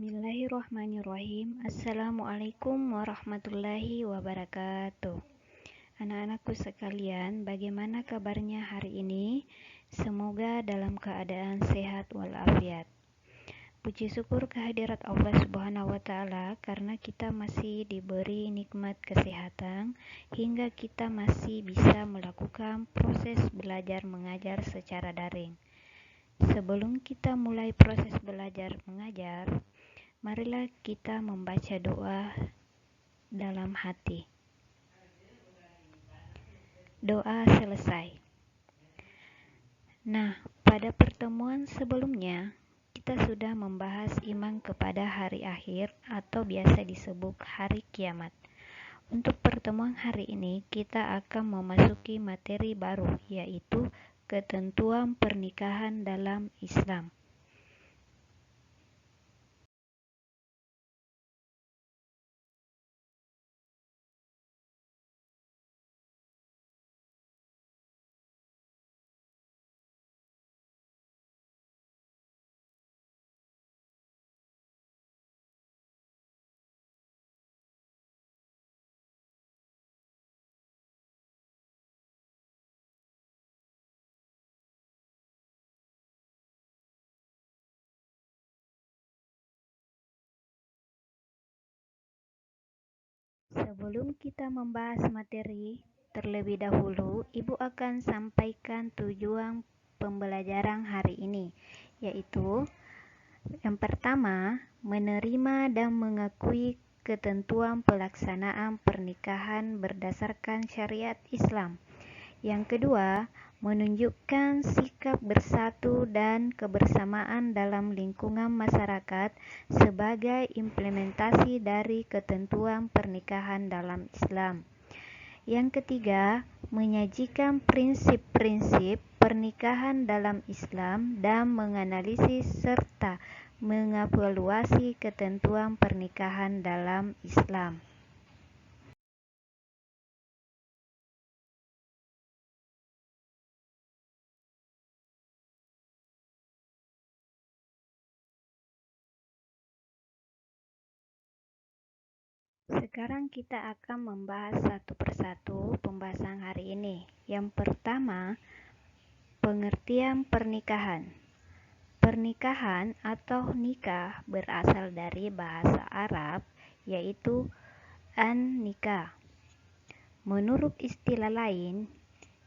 Bismillahirrahmanirrahim. Assalamualaikum warahmatullahi wabarakatuh. Anak-anakku sekalian, bagaimana kabarnya hari ini? Semoga dalam keadaan sehat walafiat. Puji syukur kehadirat Allah Subhanahu wa Ta'ala karena kita masih diberi nikmat kesehatan hingga kita masih bisa melakukan proses belajar mengajar secara daring. Sebelum kita mulai proses belajar mengajar, marilah kita membaca doa dalam hati. Doa selesai. Nah, pada pertemuan sebelumnya, kita sudah membahas iman kepada hari akhir atau biasa disebut hari kiamat. Untuk pertemuan hari ini, kita akan memasuki materi baru, yaitu ketentuan pernikahan dalam Islam. Sebelum kita membahas materi, terlebih dahulu Ibu akan sampaikan tujuan pembelajaran hari ini, yaitu yang pertama, menerima dan mengakui ketentuan pelaksanaan pernikahan berdasarkan syariat Islam. Yang kedua, menunjukkan sikap bersatu dan kebersamaan dalam lingkungan masyarakat sebagai implementasi dari ketentuan pernikahan dalam Islam. Yang ketiga, menyajikan prinsip-prinsip pernikahan dalam Islam dan menganalisis serta mengevaluasi ketentuan pernikahan dalam Islam. Sekarang kita akan membahas satu persatu pembahasan hari ini. Yang pertama, pengertian pernikahan. Pernikahan atau nikah berasal dari bahasa Arab, yaitu an-nikah. Menurut istilah lain,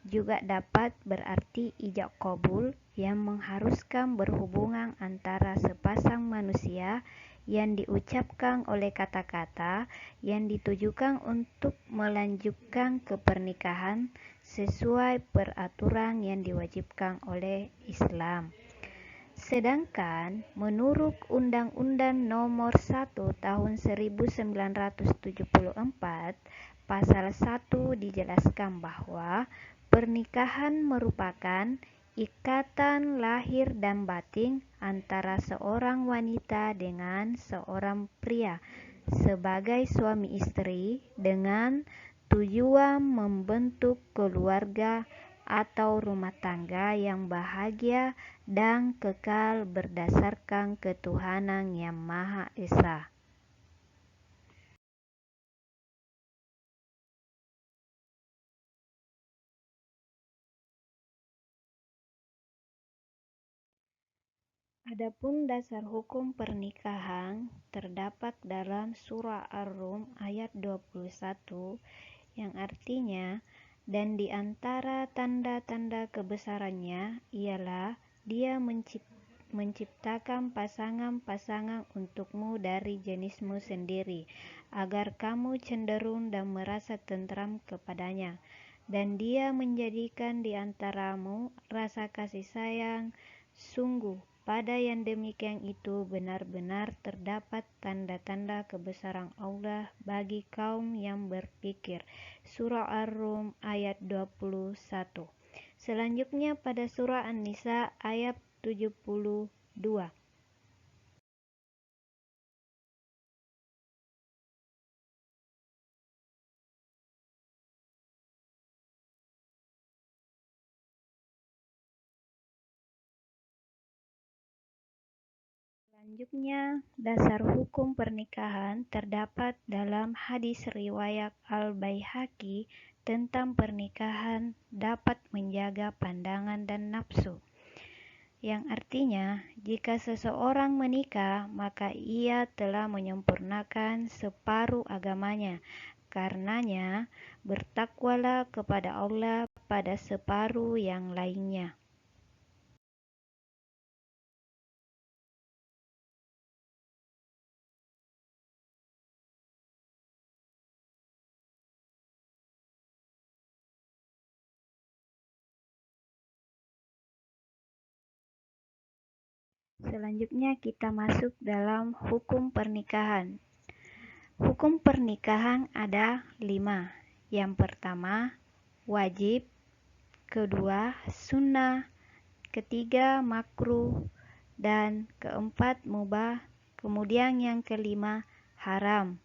juga dapat berarti ijab qabul yang mengharuskan berhubungan antara sepasang manusia yang diucapkan oleh kata-kata yang ditujukan untuk melanjutkan ke pernikahan sesuai peraturan yang diwajibkan oleh Islam. Sedangkan menurut Undang-Undang Nomor 1 Tahun 1974, Pasal 1 dijelaskan bahwa pernikahan merupakan ikatan lahir dan batin antara seorang wanita dengan seorang pria sebagai suami istri dengan tujuan membentuk keluarga atau rumah tangga yang bahagia dan kekal berdasarkan ketuhanan yang Maha Esa. Adapun dasar hukum pernikahan terdapat dalam surah Ar-Rum ayat 21 yang artinya, dan di antara tanda-tanda kebesarannya ialah Dia menciptakan pasangan-pasangan untukmu dari jenismu sendiri, agar kamu cenderung dan merasa tentram kepadanya. Dan Dia menjadikan di antaramu rasa kasih sayang. Sungguh, pada yang demikian itu benar-benar terdapat tanda-tanda kebesaran Allah bagi kaum yang berpikir. Surah Ar-Rum ayat 21. Selanjutnya pada surah An-Nisa ayat 72. Selanjutnya, dasar hukum pernikahan terdapat dalam hadis riwayat Al-Baihaqi tentang pernikahan dapat menjaga pandangan dan nafsu, yang artinya jika seseorang menikah maka ia telah menyempurnakan separuh agamanya. Karenanya, bertakwalah kepada Allah pada separuh yang lainnya. Selanjutnya kita masuk dalam hukum pernikahan. Hukum pernikahan ada 5. Yang pertama, wajib. Kedua, sunnah. Ketiga, makruh. Dan keempat, mubah. Kemudian yang kelima, haram.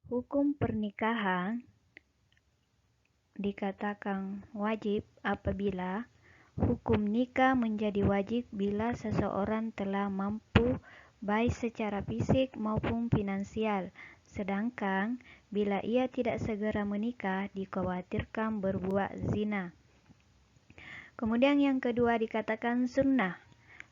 Hukum pernikahan dikatakan wajib apabila hukum nikah menjadi wajib bila seseorang telah mampu baik secara fisik maupun finansial. Sedangkan bila ia tidak segera menikah dikhawatirkan berbuat zina. Kemudian yang kedua dikatakan sunnah.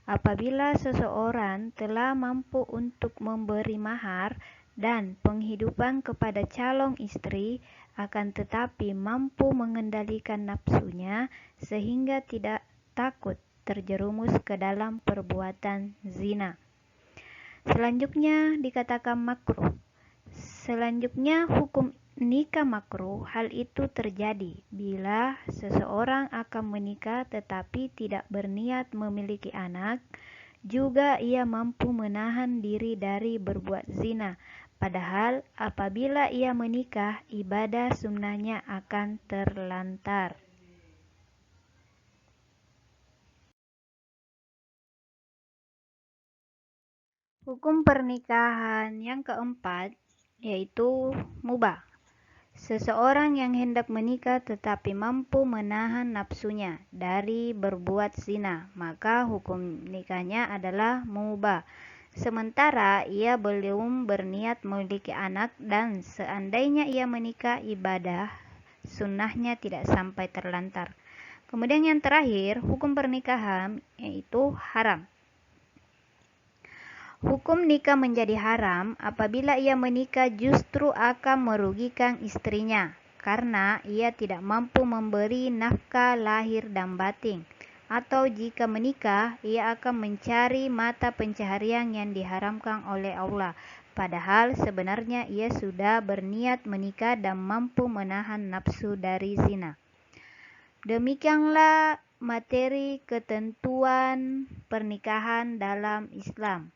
Apabila seseorang telah mampu untuk memberi mahar dan penghidupan kepada calon istri, akan tetapi mampu mengendalikan nafsunya sehingga tidak takut terjerumus ke dalam perbuatan zina. Selanjutnya dikatakan makruh. Selanjutnya hukum nikah makruh, hal itu terjadi bila seseorang akan menikah tetapi tidak berniat memiliki anak, juga ia mampu menahan diri dari berbuat zina. Padahal apabila ia menikah, ibadah sunnahnya akan terlantar. Hukum pernikahan yang keempat yaitu mubah. Seseorang yang hendak menikah tetapi mampu menahan nafsunya dari berbuat zina, maka hukum nikahnya adalah mubah. Sementara ia belum berniat memiliki anak dan seandainya ia menikah, ibadah sunnahnya tidak sampai terlantar. Kemudian yang terakhir, hukum pernikahan yaitu haram. Hukum nikah menjadi haram apabila ia menikah justru akan merugikan istrinya karena ia tidak mampu memberi nafkah lahir dan batin, atau jika menikah ia akan mencari mata pencaharian yang diharamkan oleh Allah, padahal sebenarnya ia sudah berniat menikah dan mampu menahan nafsu dari zina. Demikianlah materi ketentuan pernikahan dalam Islam.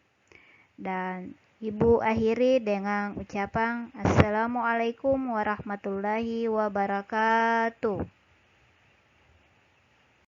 Dan Ibu akhiri dengan ucapan Assalamualaikum warahmatullahi wabarakatuh.